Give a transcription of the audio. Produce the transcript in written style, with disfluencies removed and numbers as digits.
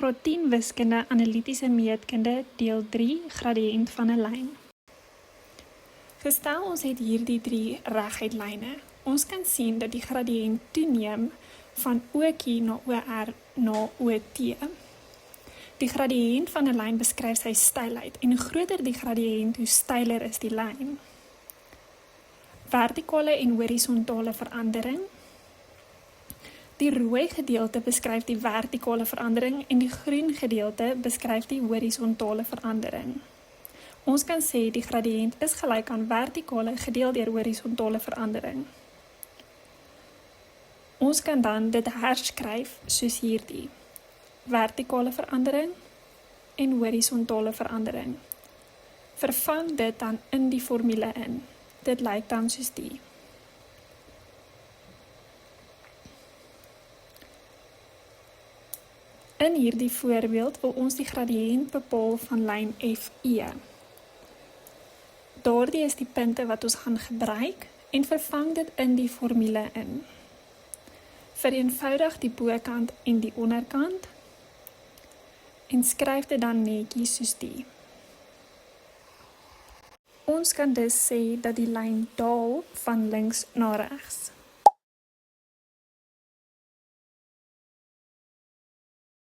Graad 10 wiskunde analitiese meetkunde deel 3 gradiënt van 'n lyn. Gestel ons het hierdie 3 reguit lyne. Ons kan sien dat die gradiënt toeneem van OQ na OR na OT. Die gradiënt van 'n lyn beskryf sy steilheid en hoe groter die gradiënt, hoe steiler is die lyn. Vertikale en horisontale verandering. Die rooi gedeelte beskryf die vertikale verandering en die groen gedeelte beskryf die horisontale verandering. Ons kan sê die gradiënt is gelyk aan vertikale gedeel deur horisontale verandering. Ons kan dan dit herskryf soos hierdie: vertikale verandering en horisontale verandering. Vervang dit dan in die formule in. Dit lyk dan soos die. In hierdie voorbeeld wil ons die gradiënt bepaal van lyn FE. Daardie is die punte wat ons gaan gebruik en vervang dit in die formule in. Vereenvoudig die bokant en die onderkant en skryf dit dan netjies soos die. Ons kan dus sê dat die lyn daal van links na regs.